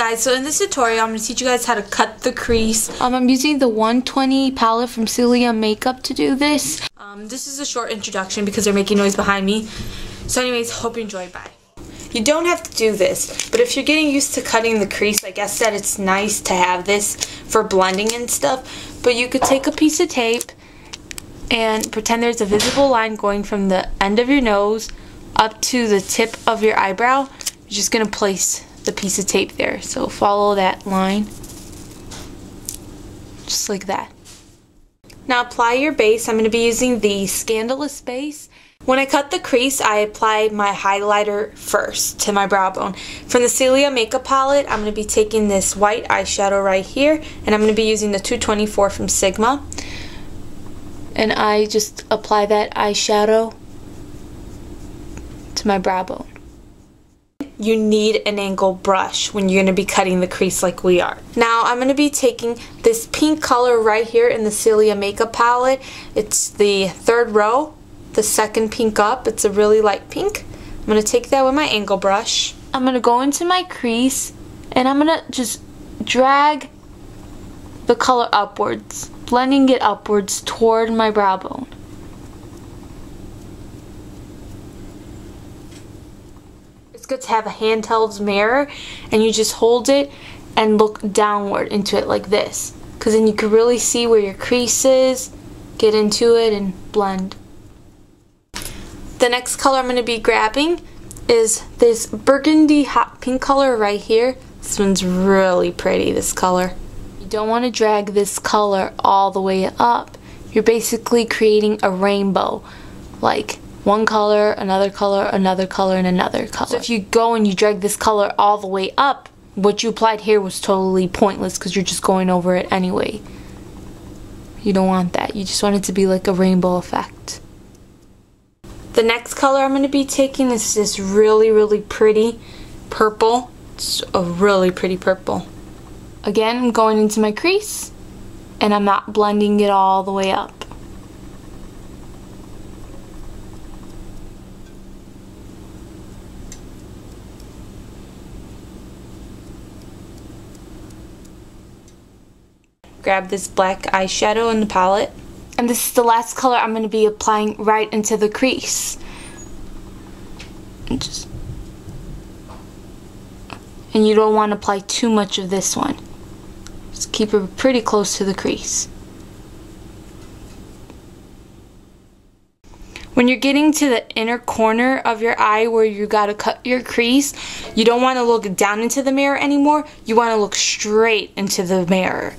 guys, so in this tutorial I'm going to teach you guys how to cut the crease. I'm using the 120 palette from Celia Makeup to do this. This is a short introduction because they're making noise behind me. So anyways, hope you enjoy. Bye. You don't have to do this, but if you're getting used to cutting the crease, I guess that it's nice to have this for blending and stuff. But you could take a piece of tape and pretend there's a visible line going from the end of your nose up to the tip of your eyebrow. You're just going to place the piece of tape there. So follow that line. Just like that. Now apply your base. I'm going to be using the Scandalous base. When I cut the crease, I apply my highlighter first to my brow bone. From the Celia Makeup palette, I'm going to be taking this white eyeshadow right here, and I'm going to be using the 224 from Sigma. And I just apply that eyeshadow to my brow bone. You need an angle brush when you're going to be cutting the crease like we are. Now I'm going to be taking this pink color right here in the Celia Makeup palette. It's the third row, the second pink up. It's a really light pink. I'm going to take that with my angle brush. I'm going to go into my crease and I'm going to just drag the color upwards, blending it upwards toward my brow bone. It's good to have a handheld mirror and you just hold it and look downward into it like this, because then you can really see where your crease is, get into it and blend. The next color I'm going to be grabbing is this burgundy hot pink color right here. This one's really pretty, this color. You don't want to drag this color all the way up. You're basically creating a rainbow, like one color, another color, another color, and another color. So if you go and you drag this color all the way up, what you applied here was totally pointless because you're just going over it anyway. You don't want that. You just want it to be like a rainbow effect. The next color I'm going to be taking is this really, really pretty purple. It's a really pretty purple. Again, I'm going into my crease and I'm not blending it all the way up. Grab this black eyeshadow in the palette. And this is the last color I'm going to be applying right into the crease. And you don't want to apply too much of this one. Just keep it pretty close to the crease. When you're getting to the inner corner of your eye where you gotta cut your crease, you don't want to look down into the mirror anymore. You want to look straight into the mirror.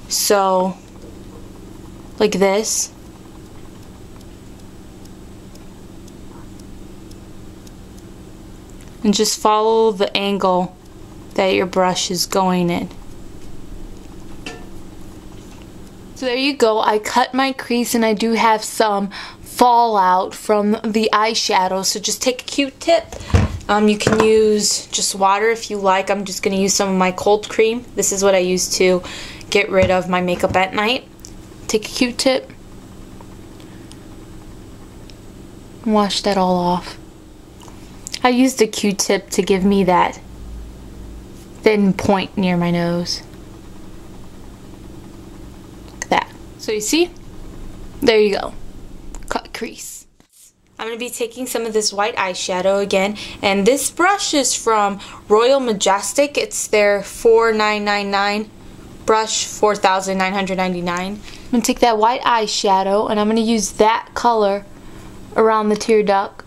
So, like this. And just follow the angle that your brush is going in. So there you go. I cut my crease and I do have some fallout from the eyeshadow. So just take a Q-tip. You can use just water if you like. I'm just going to use some of my cold cream. This is what I use to get rid of my makeup at night. Take a Q-tip. Wash that all off. I used a Q-tip to give me that thin point near my nose. Like that. So you see? There you go. Cut crease. I'm going to be taking some of this white eyeshadow again, and this brush is from Royal Majestic. It's their $4,999 brush, $4,999. I'm going to take that white eyeshadow and I'm going to use that color around the tear duct,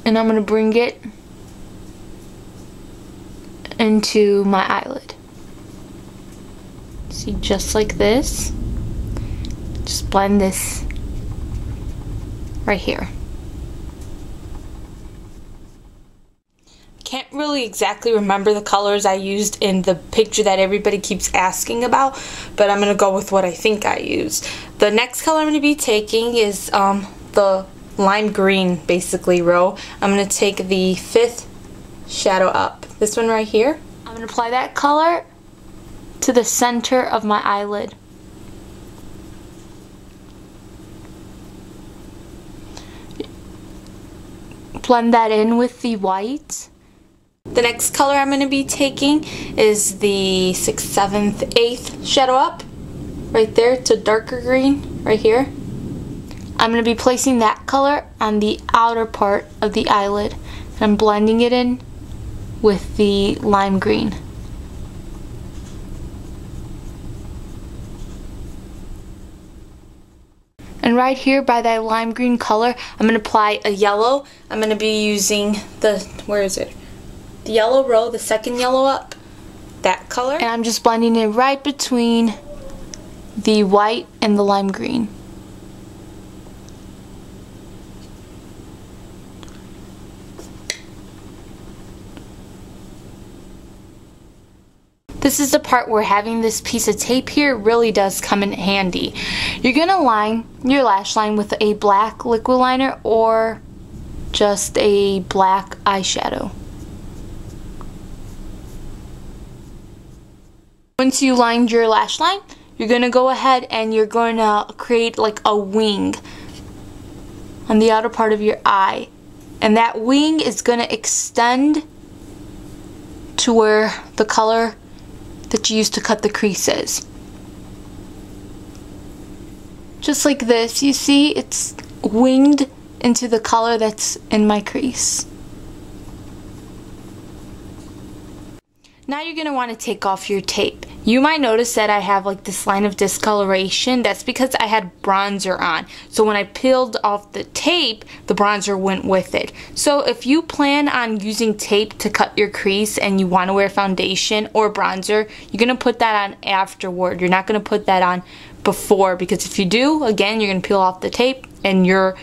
and I'm going to bring it into my eyelid. See, just like this. Just blend this right here. Can't really exactly remember the colors I used in the picture that everybody keeps asking about, but I'm going to go with what I think I used. The next color I'm going to be taking is the lime green, basically, row. I'm going to take the 5th shadow up. This one right here. I'm going to apply that color to the center of my eyelid. Blend that in with the white. The next color I'm going to be taking is the 6th, 7th, 8th shadow up. Right there, it's a darker green right here. I'm going to be placing that color on the outer part of the eyelid. And I'm blending it in with the lime green. And right here by that lime green color, I'm going to apply a yellow. I'm going to be using the, where is it? The yellow row, the second yellow up, that color. And I'm just blending it right between the white and the lime green. This is the part where having this piece of tape here really does come in handy. You're going to line your lash line with a black liquid liner or just a black eyeshadow. Once you lined your lash line, you're going to go ahead and you're going to create like a wing on the outer part of your eye. And that wing is going to extend to where the color that you used to cut the creases. Just like this, you see it's winged into the color that's in my crease. Now you're going to want to take off your tape. You might notice that I have like this line of discoloration. That's because I had bronzer on. So when I peeled off the tape, the bronzer went with it. So if you plan on using tape to cut your crease and you want to wear foundation or bronzer, you're going to put that on afterward. You're not going to put that on before, because if you do, again, you're going to peel off the tape and your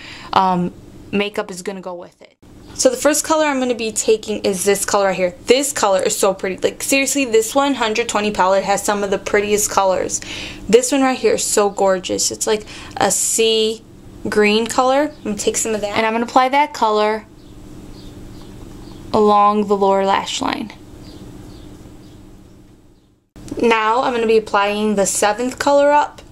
makeup is going to go with it. So the first color I'm going to be taking is this color right here. This color is so pretty. Like seriously, this 120 palette has some of the prettiest colors. This one right here is so gorgeous. It's like a sea green color. I'm going to take some of that. And I'm going to apply that color along the lower lash line. Now I'm going to be applying the 7th color up,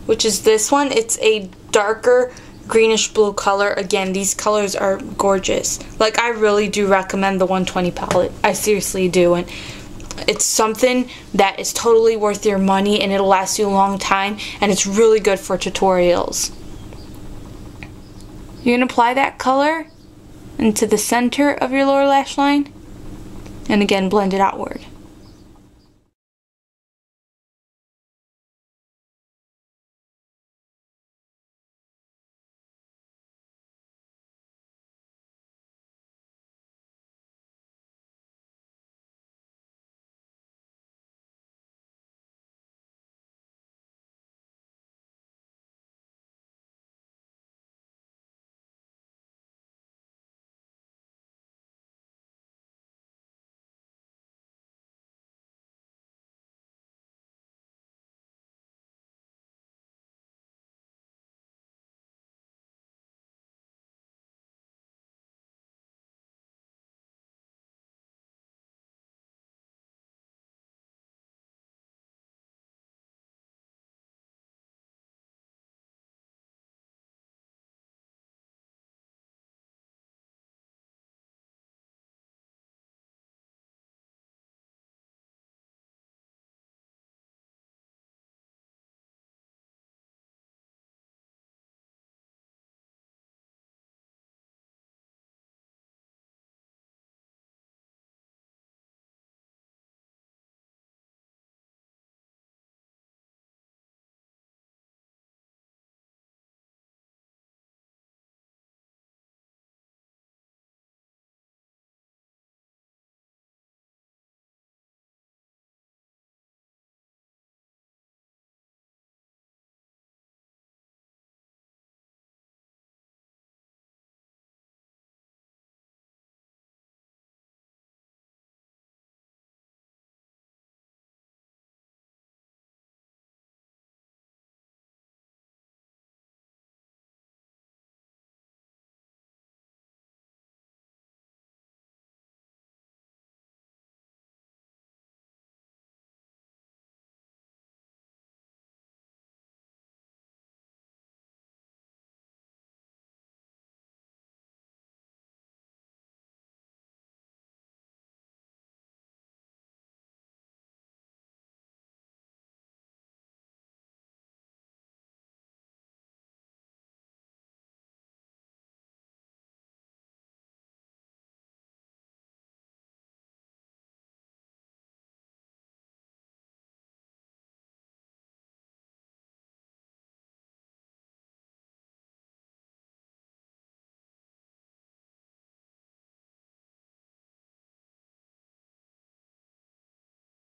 which is this one. It's a darker greenish blue color. Again, these colors are gorgeous. Like, I really do recommend the 120 palette. I seriously do. And it's something that is totally worth your money, and it'll last you a long time, and it's really good for tutorials. You're going to apply that color into the center of your lower lash line, and again blend it outward.